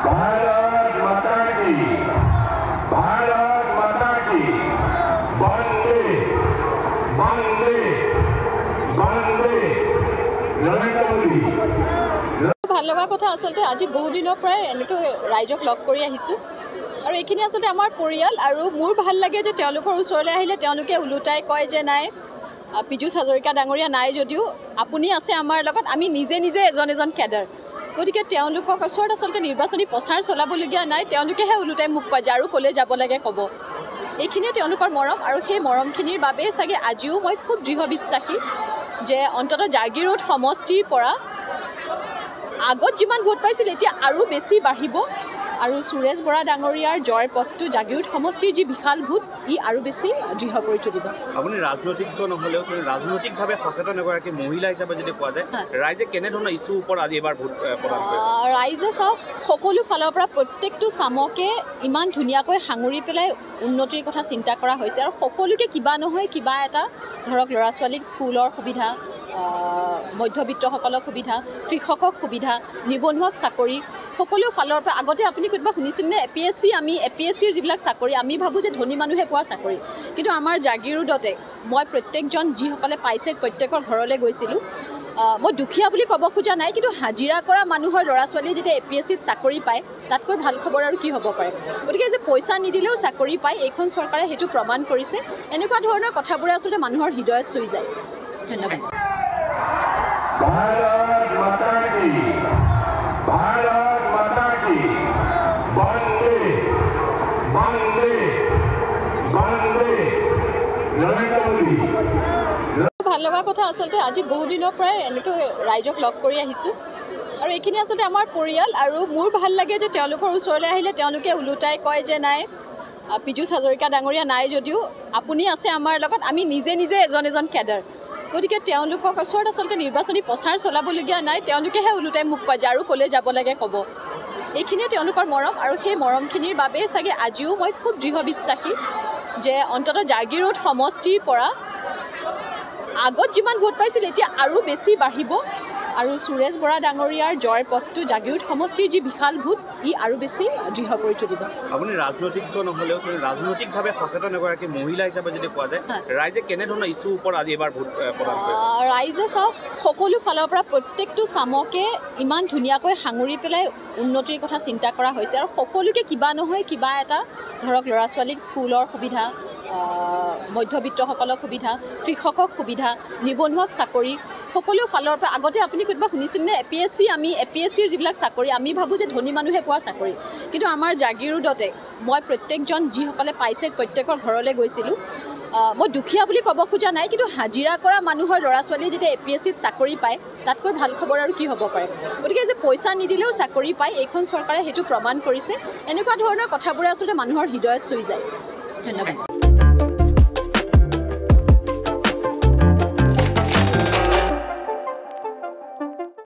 भारत माता की वंदे वंदे वंदे नरेंद्र मोदी। ভাল লগা কথা আসলতে আজি বহু দিনৰ পৰাই এনেকৈ ৰাইজক লগ কৰি আহিছোঁ আৰু এইখিনি আসলতে আমাৰ পৰিয়াল আৰু মোৰ ভাল লাগে যে তেওঁলোকৰ ওচৰলৈ আহিলে তেওঁলোকে ওলোটাই কয় যে নাই পীযুষ হাজৰিকা ডাঙৰীয়া নাই যদিও আপুনি আছে আমাৰ লগত, আমি নিজে নিজে এজন এজন কেডাৰ, গতিকে তেওঁলোকৰ ওচৰত আচলতে নিৰ্বাচনী প্ৰচাৰ চলাবলগীয়া নাই, তেওঁলোকেহে ওলোটাই মোক কয় যে আৰু ক'লৈ যাব লাগে ক'ব। এইখিনিয়ে তেওঁলোকৰ মৰম আৰু সেই মৰমখিনিৰ বাবেই চাগে আজিও মই খুব দৃঢ় বিশ্বাসী যে অন্ততঃ জাগিৰোড সমষ্টিৰ পৰা আগত যিমান ভোট পাইছিল এতিয়া আৰু বেছি বাঢ়িব আৰু সুৰেশ বৰা ডাঙৰীয়াৰ জয়ৰ পথটো জাগিৰোড সমষ্টিৰ যি বিশাল ভোট ই আৰু বেছি দৃঢ় কৰি তুলিব। আপুনি ৰাজনৈতিক নহ'লেও ৰাজনৈতিকভাৱে সচেতন এগৰাকী মহিলা হিচাপে যদি কোৱা যায় ৰাইজে কেনেধৰণৰ ইছ্যুৰ ওপৰত আজি এবাৰ ভোট প্ৰদান কৰিব? ৰাইজে চাওক সকলো ফালৰ পৰা প্ৰত্যেকটো চামকে ইমান ধুনীয়াকৈ সাঙুৰি পেলাই উন্নতিৰ কথা চিন্তা কৰা হৈছে আৰু সকলোকে কিবা নহয় কিবা এটা ধৰক ল'ৰা ছোৱালীক স্কুলৰ সুবিধা, মধ্যবিত্তসকলক সুবিধা, কৃষকক সুবিধা, নিবনুৱাক চাকৰি, সকলো ফালৰ পৰা আগতে আপুনি কোনোবা শুনিছিলনে APSCৰ যিবিলাক চাকৰি আমি ভাবোঁ যে ধনী মানুহে পোৱা চাকৰি, কিন্তু আমাৰ জাগিৰোডতে মই প্ৰত্যেকজন যিসকলে পাইছে প্ৰত্যেকৰ ঘৰলৈ গৈছিলোঁ। মই দুখীয়া বুলি ক'ব খোজা নাই, কিন্তু হাজিৰা কৰা মানুহৰ ল'ৰা ছোৱালীয়ে যেতিয়া APSCত চাকৰি পায় তাতকৈ ভাল খবৰ আৰু কি হ'ব পাৰে। গতিকে যে পইচা নিদিলেও চাকৰি পায় এইখন চৰকাৰে সেইটো প্ৰমাণ কৰিছে। এনেকুৱা ধৰণৰ কথাবোৰে আচলতে মানুহৰ হৃদয়ত চুই যায়। ধন্যবাদ। भारत माता की वंदे वंदे वंदे नरेंद्र मोदी। ভাল লগা কথা আসলতে আজি বহু দিনৰ পৰাই এনেকৈ ৰাইজক লগ কৰি আহিছোঁ আৰু এইখিনি আচলতে আমাৰ পৰিয়াল আৰু মোৰ ভাল লাগে যে তেওঁলোকৰ ওচৰলৈ আহিলে তেওঁলোকে ওলোটাই কয় যে নাই পীযুষ হাজৰিকা ডাঙৰীয়া নাই যদিও আপুনি আছে আমাৰ লগত, আমি নিজে নিজে এজন এজন কেডাৰ, গতিকে তেওঁলোকৰ ওচৰত আচলতে নিৰ্বাচনী প্ৰচাৰ চলাবলগীয়া নাই, তেওঁলোকেহে ওলোটাই মোক কয় যে আৰু ক'লৈ যাব লাগে ক'ব। এইখিনিয়ে তেওঁলোকৰ মৰম আৰু সেই মৰমখিনিৰ বাবেই চাগে আজিও মই খুব দৃঢ় বিশ্বাসী যে অন্ততঃ জাগিৰোড সমষ্টিৰ পৰা আগত যিমান ভোট পাইছিল এতিয়া আৰু বেছি বাঢ়িব আৰু সুৰেশ বৰা ডাঙৰীয়াৰ জয়ৰ পথটো জাগিৰোড সমষ্টিৰ যি বিশাল ভোট ই আৰু বেছি দৃঢ় কৰি তুলিব। আপুনি ৰাজনৈতিক নহ'লেও ৰাজনৈতিকভাৱে সচেতন এগৰাকী মহিলা হিচাপে যদি কোৱা যায় ৰাইজে কেনেধৰণৰ ইছ্যুৰ ওপৰত আজি এবাৰ ভোট প্ৰদান কৰিব? ৰাইজে চাওক সকলো ফালৰ পৰা প্ৰত্যেকটো চামকে ইমান ধুনীয়াকৈ সাঙুৰি পেলাই উন্নতিৰ কথা চিন্তা কৰা হৈছে আৰু সকলোকে কিবা নহয় কিবা এটা ধৰক ল'ৰা ছোৱালীক স্কুলৰ সুবিধা, মধ্যবিত্তসকলক সুবিধা, কৃষকক সুবিধা, নিবনুৱাক চাকৰি, সকলো ফালৰ পৰা আগতে আপুনি কোনোবা শুনিছিলনে APSCৰ যিবিলাক চাকৰি আমি ভাবোঁ যে ধনী মানুহে পোৱা চাকৰি, কিন্তু আমাৰ জাগিৰোডতে মই প্ৰত্যেকজন যিসকলে পাইছে প্ৰত্যেকৰ ঘৰলৈ গৈছিলোঁ। মই দুখীয়া বুলি ক'ব খোজা নাই, কিন্তু হাজিৰা কৰা মানুহৰ ল'ৰা ছোৱালীয়ে যেতিয়া APSCত চাকৰি পায় তাতকৈ ভাল খবৰ আৰু কি হ'ব পাৰে। গতিকে যে পইচা নিদিলেও চাকৰি পায় এইখন চৰকাৰে সেইটো প্ৰমাণ কৰিছে। এনেকুৱা ধৰণৰ কথাবোৰে আচলতে মানুহৰ হৃদয়ত চুই যায়। ধন্যবাদ।